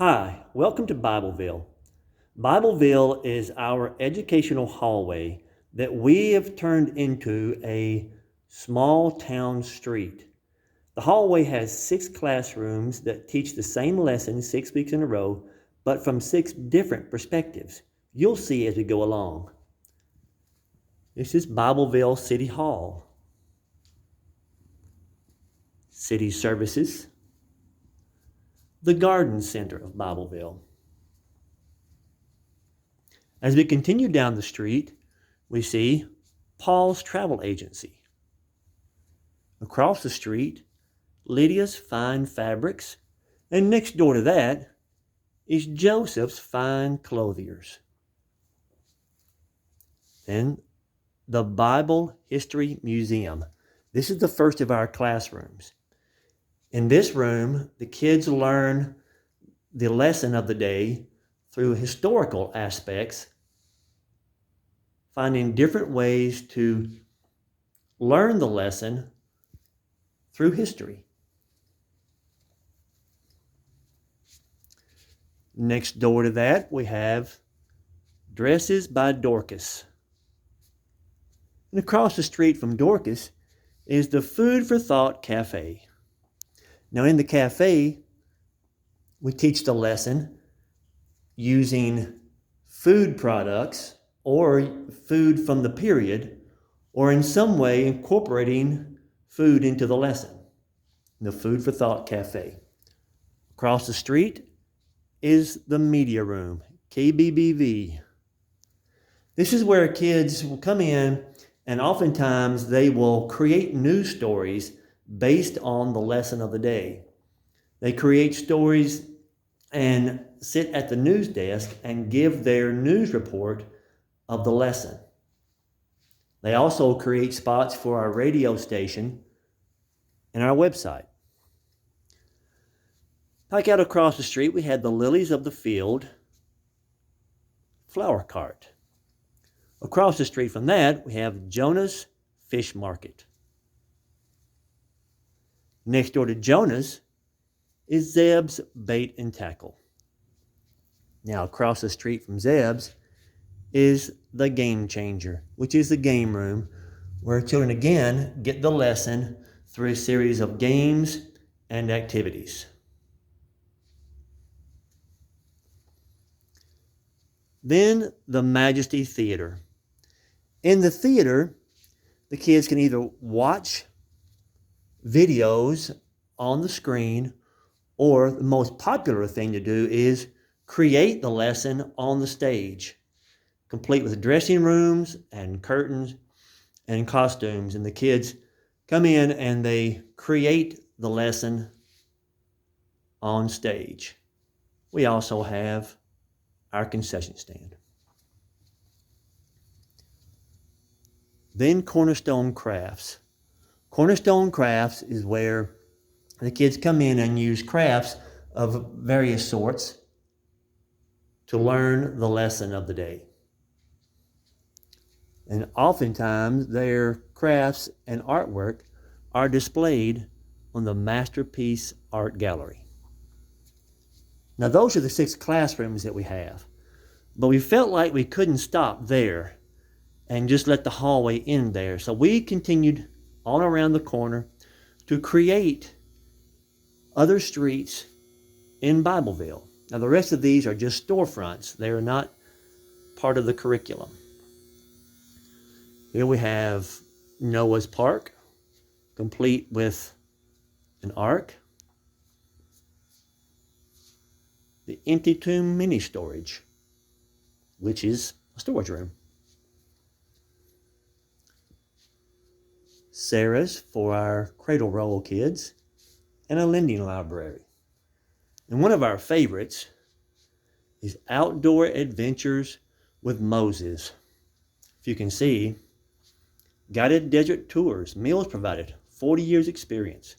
Hi, welcome to Bibleville. Bibleville is our educational hallway that we have turned into a small town street. The hallway has 6 classrooms that teach the same lesson 6 weeks in a row, but from 6 different perspectives. You'll see as we go along. This is Bibleville City Hall. City services. The Garden Center of Bibleville. As we continue down the street, we see Paul's Travel Agency. Across the street, Lydia's Fine Fabrics, and next door to that is Joseph's Fine Clothiers. Then the Bible History Museum. This is the first of our classrooms. In this room, the kids learn the lesson of the day through historical aspects, finding different ways to learn the lesson through history. Next door to that, we have Dresses by Dorcas. And across the street from Dorcas is the Food for Thought Cafe. Now in the cafe, we teach the lesson using food products or food from the period, or in some way incorporating food into the lesson. The Food for Thought Cafe. Across the street is the media room, KBBV. This is where kids will come in and oftentimes they will create news stories based on the lesson of the day. They create stories and sit at the news desk and give their news report of the lesson. They also create spots for our radio station and our website. Like out across the street, we had the Lilies of the Field flower cart. Across the street from that, we have Jonah's Fish Market. Next door to Jonah's is Zeb's Bait and Tackle. Now across the street from Zeb's is the Game Changer, which is the game room where children again get the lesson through a series of games and activities. Then the Majesty Theater. In the theater, the kids can either watch videos on the screen, or the most popular thing to do is create the lesson on the stage, complete with dressing rooms and curtains and costumes. And the kids come in and they create the lesson on stage. We also have our concession stand. Then Cornerstone Crafts. Cornerstone Crafts is where the kids come in and use crafts of various sorts to learn the lesson of the day. And oftentimes their crafts and artwork are displayed on the Masterpiece Art Gallery. Now those are the 6 classrooms that we have, but we felt like we couldn't stop there and just let the hallway end there. So we continued on around the corner to create other streets in Bibleville. Now the rest of these are just storefronts. They are not part of the curriculum. Here we have Noah's Park, complete with an ark. The Empty Tomb Mini Storage, which is a storage room. Sarah's for our cradle roll kids, and a lending library. And one of our favorites is Outdoor Adventures with Moses. If you can see, guided desert tours, meals provided, 40 years experience.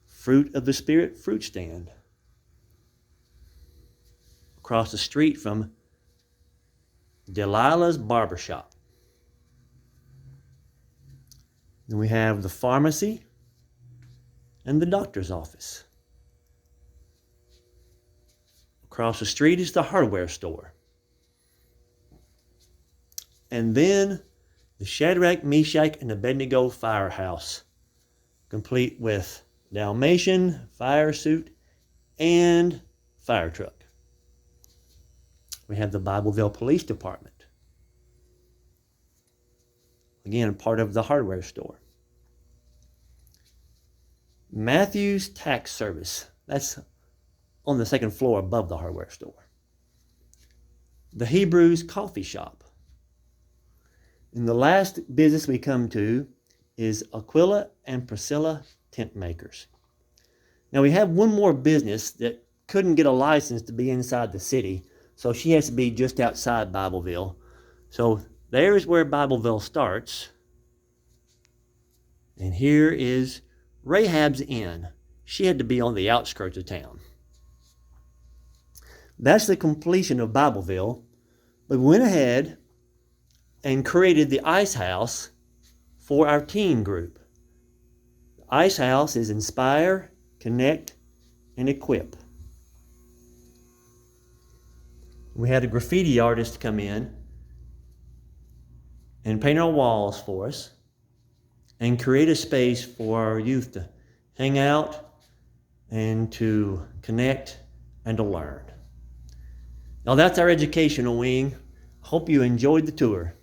Fruit of the Spirit fruit stand. Across the street from Delilah's Barbershop. Then we have the pharmacy and the doctor's office. Across the street is the hardware store. And then the Shadrach, Meshach, and Abednego firehouse, complete with Dalmatian, fire suit, and fire truck. We have the Bibleville Police Department. Again, part of the hardware store. Matthew's Tax Service. That's on the second floor above the hardware store. The Hebrews Coffee Shop. And the last business we come to is Aquila and Priscilla Tent Makers. Now we have one more business that couldn't get a license to be inside the city, so she has to be just outside Bibleville. So there's where Bibleville starts. And here is Rahab's Inn. She had to be on the outskirts of town. That's the completion of Bibleville. We went ahead and created the Ice House for our teen group. The Ice House is Inspire, Connect, and Equip. We had a graffiti artist come in and paint our walls for us and create a space for our youth to hang out and to connect and to learn. Now that's our educational wing. Hope you enjoyed the tour.